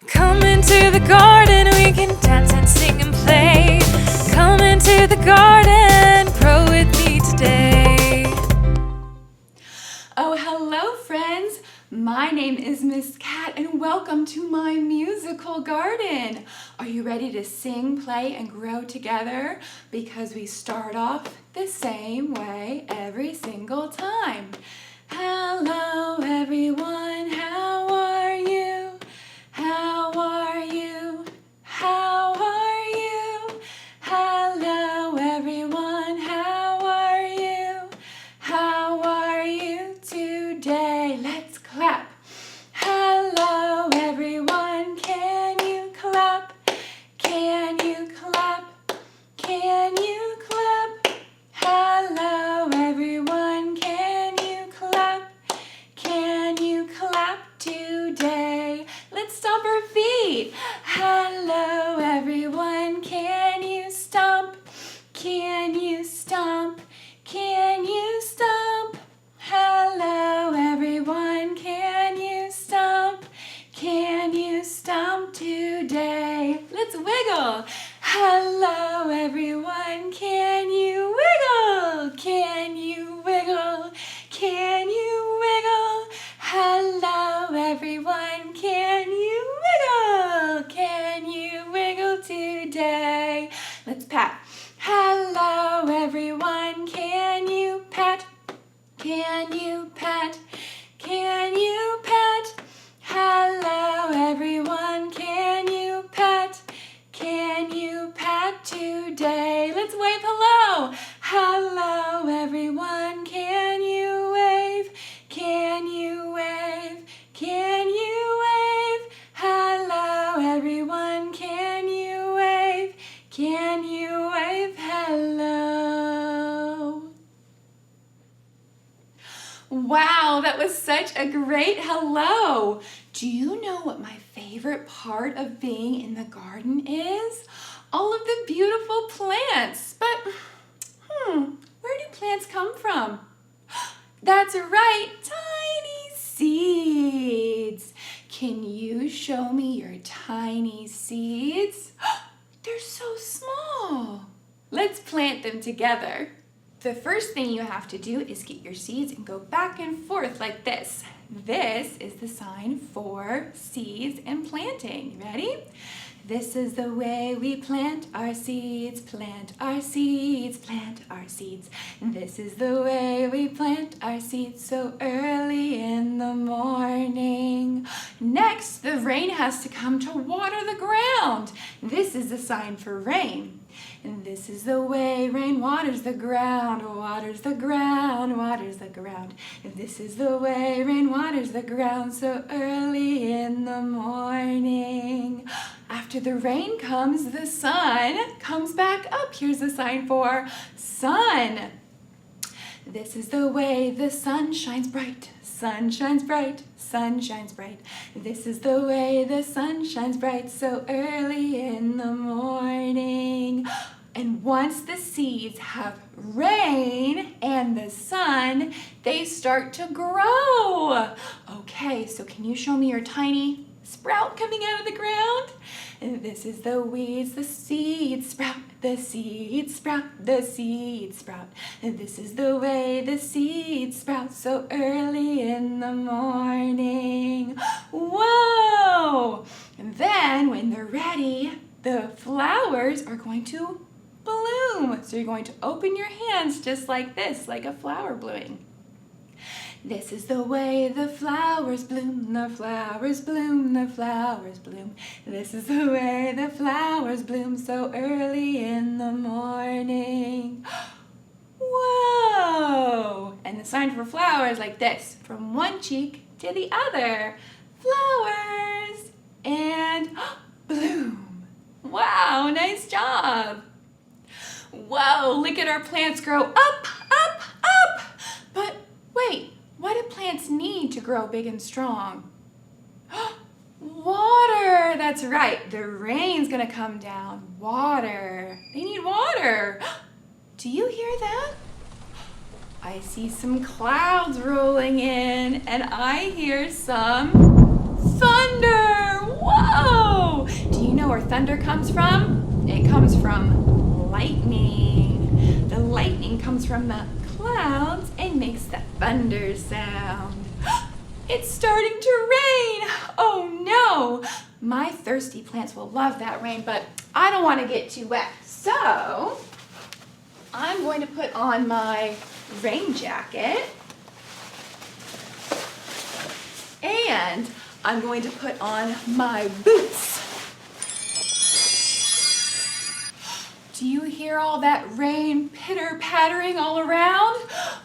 Come into the garden, we can dance and sing and play. Come into the garden, grow with me today. Oh, hello friends. My name is Miss Kat and welcome to my musical garden. Are you ready to sing, play, and grow together? Because we start off the same way every single time. Hello everyone, how are you? How are you? How are you? Hello everyone, how are you? How are you today? Let's clap. Hello everyone, can you clap? Can you clap? Can you clap? Hello everyone, can you clap? Can you clap today? Let's stomp our feet. Hello everyone, can you stomp? Can you stomp? Can you stomp? Hello everyone, can you stomp? Can you stomp today? Let's wiggle. Hello everyone, can you wiggle? Can you wiggle? Can you wiggle? Hello everyone, can you wiggle? Can you wiggle today? Let's pat. Hello everyone, can you pat? Can you pat? Can you pat? Hello everyone, can you pat? Can you pat today? Let's wave hello. Hello everyone, can you wave? Can you wave? Can you wave? Hello everyone, can you wave? Can you wave hello? Wow, that was such a great hello. Do you know what my favorite part of being in the garden is? All of the beautiful plants. But, where do plants come from? That's right, tiny seeds. Can you show me your tiny seeds? They're so small. Let's plant them together. The first thing you have to do is get your seeds and go back and forth like this. This is the sign for seeds and planting. Ready? This is the way we plant our seeds, plant our seeds, plant our seeds. This is the way we plant our seeds so early in the morning. Next, the rain has to come to water the ground. This is the sign for rain. And this is the way rain waters the ground, waters the ground, waters the ground. And this is the way rain waters the ground so early in the morning. After the rain comes, the sun comes back up. Here's the sign for sun. This is the way the sun shines bright. Sun shines bright, sun shines bright. This is the way the sun shines bright so early in the morning. And once the seeds have rain and the sun, they start to grow. Okay, so can you show me your tiny sprout coming out of the ground? And this is the weeds, the seeds sprout, the seeds sprout, the seeds sprout. And this is the way the seeds sprout so early in the morning. Whoa! And then when they're ready, the flowers are going to bloom. So you're going to open your hands just like this, like a flower blooming. This is the way the flowers bloom, the flowers bloom, the flowers bloom. This is the way the flowers bloom so early in the morning. Whoa! And the sign for flowers like this, from one cheek to the other. Flowers and bloom. Wow, nice job. Whoa, look at our plants grow up, up, up. But wait, what do plants need to grow big and strong? Water, that's right. The rain's gonna come down. Water, they need water. Do you hear that? I see some clouds rolling in and I hear some thunder. Whoa! where thunder comes from? It comes from lightning. The lightning comes from the clouds and makes the thunder sound. It's starting to rain. Oh no! My thirsty plants will love that rain, but I don't want to get too wet. So I'm going to put on my rain jacket. And I'm going to put on my boots. Do you hear all that rain pitter-pattering all around?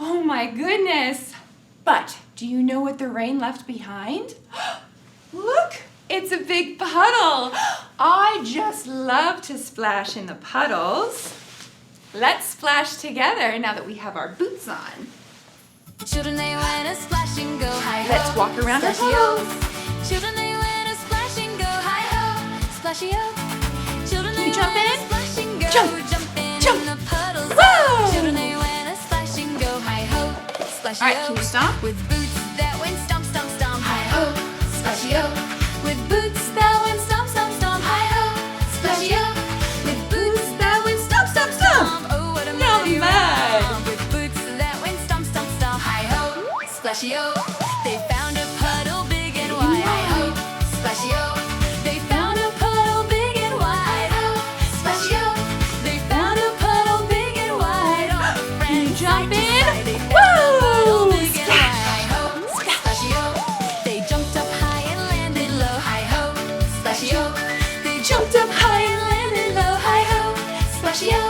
Oh my goodness. But do you know what the rain left behind? Look, it's a big puddle. I just love to splash in the puddles. Let's splash together now that we have our boots on. Children, they went a splash and go high-ho. Let's walk around our puddles. Children, they went a splash and go high-ho. Splashy-o. Children, Can you jump in? Splash and go. Jump. In Jump. the puddles. Whoa. Children, they went a splash and go high-ho. Splashy-o. All right, can you stomp? With boots that went stomp, stomp, stomp. Hi-ho. Splashy-o. With boots that went stomp, stomp, stomp. Hi-ho. Splashy-o. With boots that went stomp, stomp, stomp. Oh, what a merry romp. With boots that went stomp, stomp, stomp. Hi-ho. Splashy-o. They found a puddle big and wide. Hi-ho. Splashy-o. They found a puddle big and wide. Hi-ho. Splashy-o. They found a puddle big and wide. All the friends jump side to in? side. They found a puddle Woo! big and wide. Hi-ho. Splashy-o. They jumped up high and landed low. Hi-ho. Splashy-o. They jumped up high and landed low. Hi-ho. Splashy-o.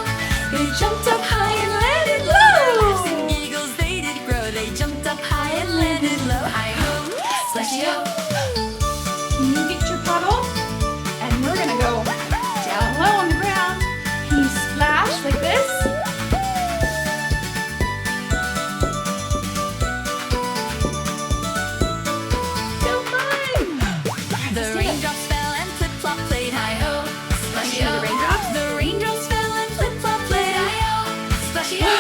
They jumped up high and landed low. Larks and eagles, they did grow. They jumped up high and landed low. Hi-ho. Splashy-o. Can you get your puddle? And we're gonna go down low on the ground. Can you splash like this? So fun! The raindrops fell and flip-flop played. Hi-ho. Splashy-o. The raindrops? The raindrops fell and flip-flop played. Hi-ho. Splashy-o.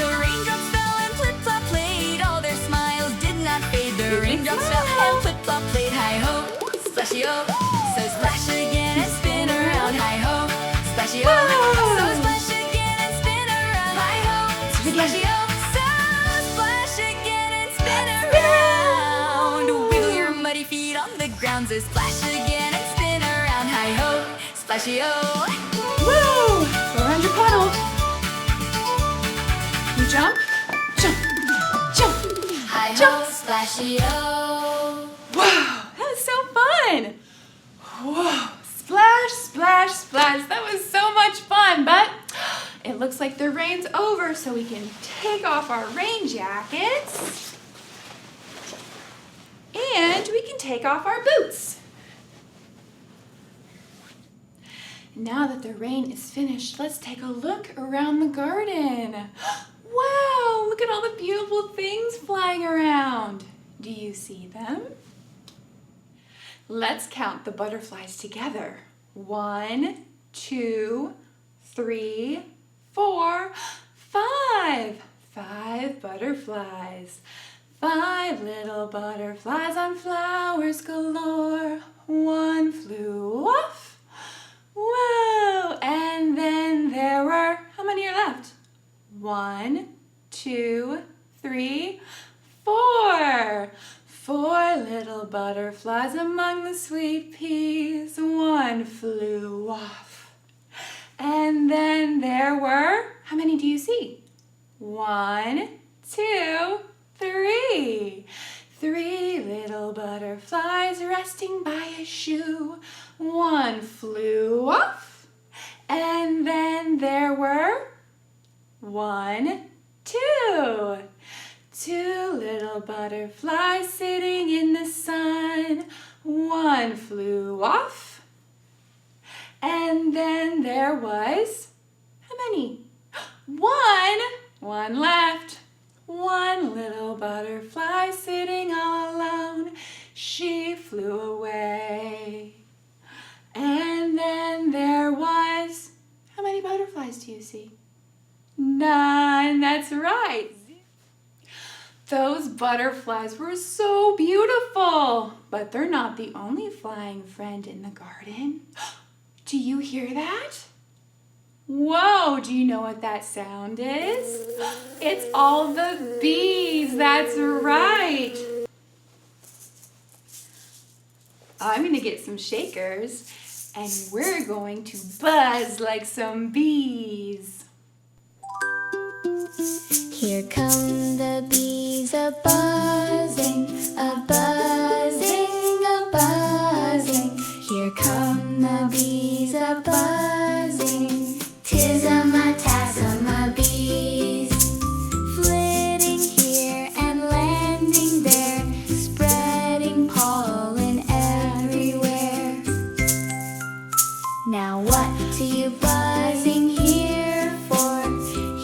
The raindrops fell and flip-flop played. All their smiles did not fade. The raindrops fell and flip-flop played. Hi-ho. Splashy-o. So splash again and spin around. Hi-ho. Splashy-o. Whoa. So splash again and spin around. Hi-ho. Splashy-o. So splash again and spin around. Wiggle your muddy feet on the ground. So splash again and spin around. Hi-ho. Splashy-o. Woo! Go around your puddle. You jump, jump, jump. Hi-ho. Jump. Splashy-o. Wow, that was so fun. Whoa, splash, splash, splash. That was so much fun, but it looks like the rain's over, so we can take off our rain jackets and we can take off our boots. Now that the rain is finished, let's take a look around the garden. Wow, look at all the beautiful things flying around. Do you see them? Let's count the butterflies together. 1, 2, 3, 4, 5. 5 butterflies. 5 little butterflies on flowers galore. 1 flew off. Whoa! And then there were, how many are left? 1, 2, 3, 4. 4 little butterflies among the sweet peas. 1 flew off. And then there were, how many do you see? 1, 2, 3. 3 little butterflies resting by a shoe. 1 flew off. And then there were 1, 2. 2 little butterflies sitting in the sun. 1 flew off. And then there was, how many? 1 left. 1 little butterfly sitting all alone. She flew away. And then there was, how many butterflies do you see? 9, that's right. Those butterflies were so beautiful, but they're not the only flying friend in the garden. Do you hear that? Whoa, do you know what that sound is? It's all the bees, that's right. I'm gonna get some shakers and we're going to buzz like some bees. Here come the bees a-buzzing, a-buzzing, a-buzzing. Here come the bees a-buzzing. 'Tis a bees, flitting here and landing there, spreading pollen everywhere. Now what are you buzzing here for?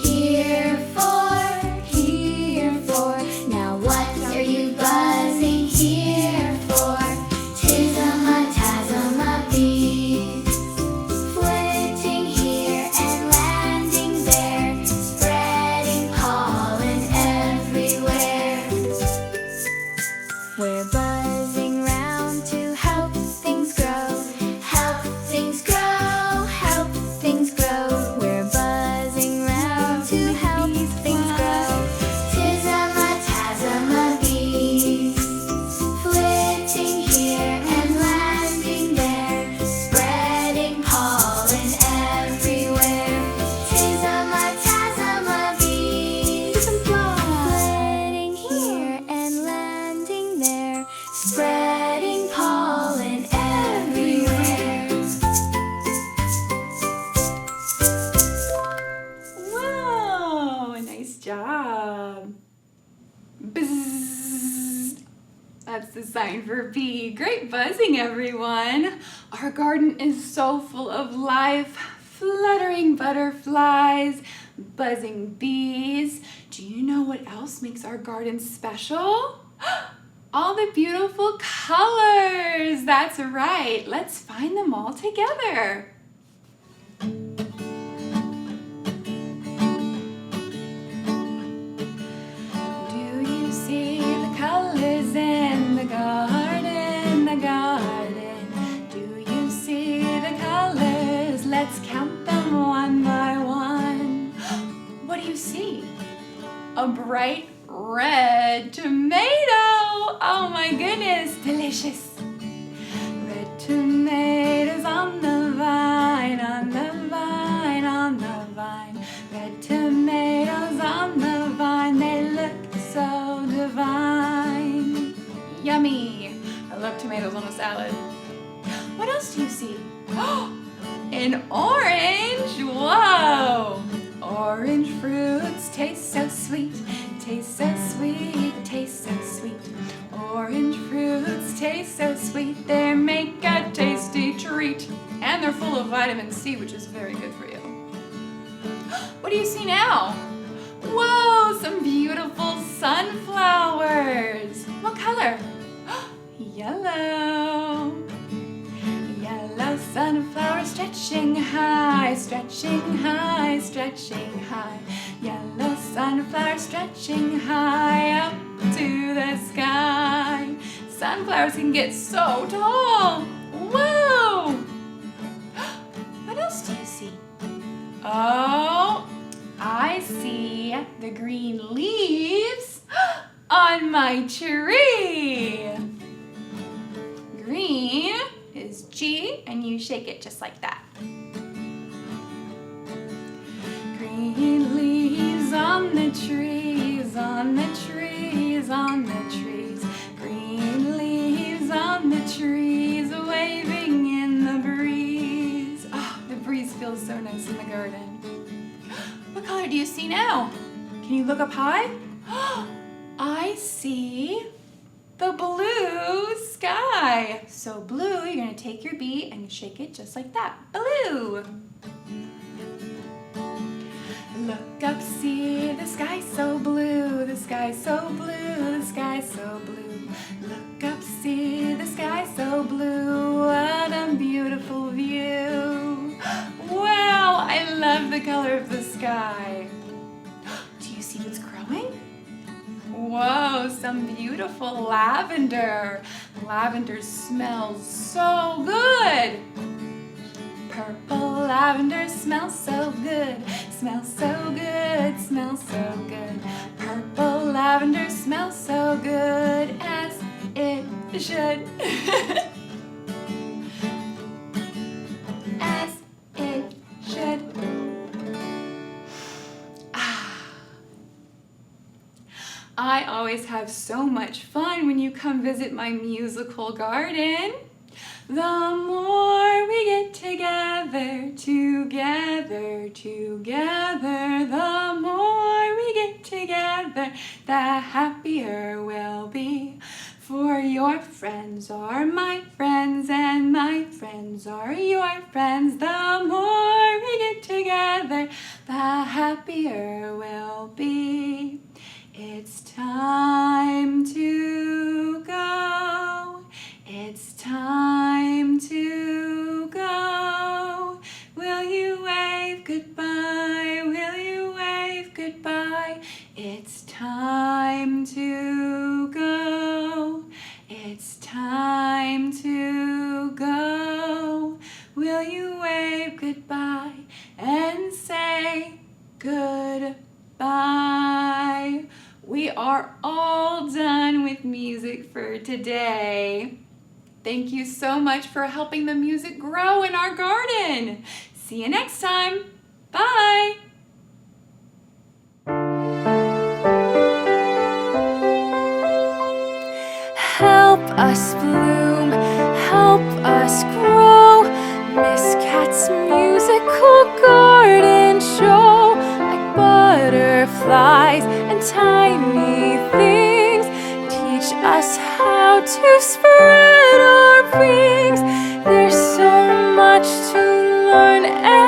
Here for, here for. Now what are you buzzing here for? 'Tis a bees, flitting here and landing there, spreading pollen everywhere. We're buzzing round to help things grow, help things grow, help things grow. We're buzzing round to help things grow. 'Tis a bees, flitting here and landing there, spreading pollen everywhere. 'Tis a bees, flitting here and landing there, spreading pollen everywhere. Whoa, nice job. Bzzz. That's the sign for bee. Great buzzing, everyone. Our garden is so full of life. Fluttering butterflies, buzzing bees. Do you know what else makes our garden special? All the beautiful colors. That's right. Let's find them all together. Do you see the colors in the garden, the garden? Do you see the colors? Let's count them one by one. What do you see? A bright red tomato. Oh my goodness, delicious. Red tomatoes on the vine, on the vine, on the vine. Red tomatoes on the vine, they look so divine. Yummy. I love tomatoes on a salad. What else do you see? An orange. Whoa. Orange fruits taste so sweet, taste so sweet, taste so sweet. Orange fruits taste so sweet, they make a tasty treat. And they're full of vitamin C, which is very good for you. What do you see now? Whoa, some beautiful sunflowers. What color? Yellow. Yellow sunflower stretching high, stretching high, stretching high. Yellow sunflower stretching high up to the sky. Sunflowers can get so tall. Whoa! What else do you see? Oh, I see the green leaves on my tree. Green is G, and you shake it just like that. Green leaves on the trees, on the trees, on the trees. Green leaves on the trees, waving in the breeze. Oh, the breeze feels so nice in the garden. What color do you see now? Can you look up high? I see the blue sky. So blue, you're gonna take your bee and shake it just like that. Blue. Look up, see the sky so blue, the sky so blue, the sky so blue. Look up, see the sky so blue, what a beautiful view. Wow, I love the color of the sky. Do you see what's growing? Whoa, some beautiful lavender. Lavender smells so good. lavender smells so good, smells so good, smells so good. Purple lavender smells so good, as it should. As it should. I always have so much fun when you come visit my musical garden. The more we get together, together, together, the more we get together, the happier we'll be. For your friends are my friends, and my friends are your friends. The more we get together, the happier we'll be. It's time to go. It's time to go. Will you wave goodbye? Will you wave goodbye? It's time to go. It's time to go. Will you wave goodbye and say goodbye? We are all done with music for today. Thank you so much for helping the music grow in our garden. See you next time. Bye. Help us bloom, help us grow. Miss Kat's Musical Garden Show. Like butterflies and tiny things, teach us how to spread our wings. There's so much to learn and